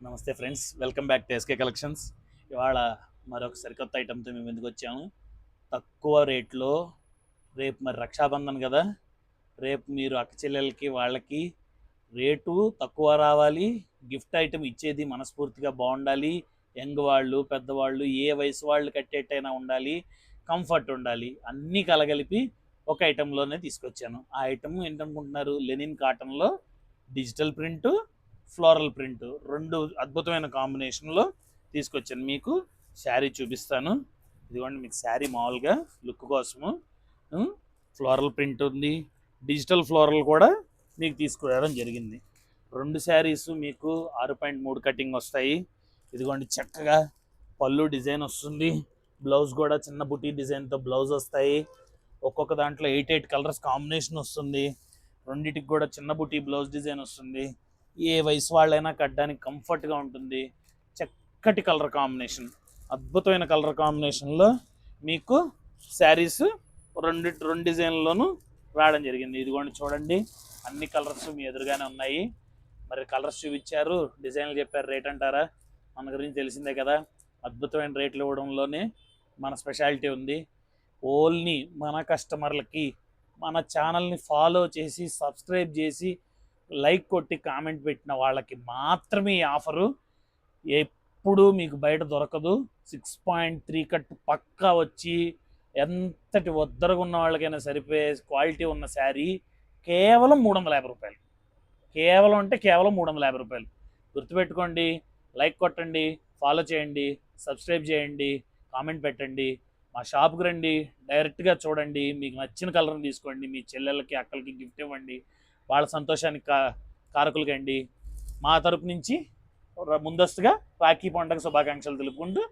నమస్తే friends, welcome back to SK collections. ఇవాళ మరొక సరికొత్త ఐటెంతో మేము ఎందుకు వచ్చాము. తక్కువ రేట్లో రేపు మరి రక్షాబంధన్ కదా, రేపు మీరు అక్క చెల్లెలకి వాళ్ళకి రేటు తక్కువ రావాలి, గిఫ్ట్ ఐటెం ఇచ్చేది మనస్ఫూర్తిగా బాగుండాలి, యంగ్ వాళ్ళు పెద్దవాళ్ళు ఏ వయసు వాళ్ళు కట్టేటైనా ఉండాలి, కంఫర్ట్ ఉండాలి, అన్నీ కలగలిపి ఒక ఐటెంలోనే తీసుకొచ్చాను. ఆ ఐటెం ఏంటనుకుంటున్నారు? లెనిన్ కాటన్లో డిజిటల్ ప్రింటు, ఫ్లోరల్ ప్రింట్ రెండు అద్భుతమైన కాంబినేషన్లో తీసుకొచ్చాను. మీకు శారీ చూపిస్తాను. ఇదిగోండి, మీకు శారీ మామూలుగా లుక్ కోసము ఫ్లోరల్ ప్రింట్ ఉంది, డిజిటల్ ఫ్లోరల్ కూడా మీకు తీసుకురావడం జరిగింది. రెండు శారీస్ మీకు 6.3 కటింగ్ వస్తాయి. ఇదిగోండి, చక్కగా పళ్ళు డిజైన్ వస్తుంది, బ్లౌజ్ కూడా చిన్న బుటీ డిజైన్తో బ్లౌజ్ వస్తాయి. ఒక్కొక్క దాంట్లో 8 కలర్స్ కాంబినేషన్ వస్తుంది. రెండిటికి కూడా చిన్న బుటీ బ్లౌజ్ డిజైన్ వస్తుంది. ఏ వయసు వాళ్ళైనా కట్టడానికి కంఫర్ట్గా ఉంటుంది. చక్కటి కలర్ కాంబినేషన్, అద్భుతమైన కలర్ కాంబినేషన్లో మీకు శారీస్ రెండు డిజైన్లోనూ రావడం జరిగింది. ఇదిగోండి చూడండి, అన్ని కలర్స్ మీ ఎదురుగానే ఉన్నాయి. మరి కలర్స్ చూపించారు, డిజైన్లు చెప్పారు, రేట్ అంటారా? మన గురించి తెలిసిందే కదా, అద్భుతమైన రేట్లు ఇవ్వడంలోనే మన స్పెషాలిటీ ఉంది. ఓన్లీ మన కస్టమర్లకి మన ఛానల్ని ఫాలో చేసి సబ్స్క్రైబ్ చేసి లైక్ కొట్టి కామెంట్ పెట్టిన వాళ్ళకి మాత్రమే ఈ ఆఫరు. ఎప్పుడు మీకు బయట దొరకదు. 6.3 కట్ పక్కా వచ్చి ఎంతటి ఒద్దరగా ఉన్న వాళ్ళకైనా సరిపోయే క్వాలిటీ ఉన్న శారీ కేవలం 350 రూపాయలు. కేవలం అంటే కేవలం 350 రూపాయలు. గుర్తుపెట్టుకోండి, లైక్ కొట్టండి, ఫాలో చేయండి, సబ్స్క్రైబ్ చేయండి, కామెంట్ పెట్టండి. మా షాప్కి రండి, డైరెక్ట్గా చూడండి, మీకు నచ్చిన కలర్ని తీసుకోండి, మీ చెల్లెళ్ళకి అక్కలకి గిఫ్ట్ ఇవ్వండి, వాళ్ళ సంతోషానికి కారకులుగండి. మా తరపు నుంచి ముందస్తుగా రాఖీ పండుగ శుభాకాంక్షలు తెలుపుకుంటూ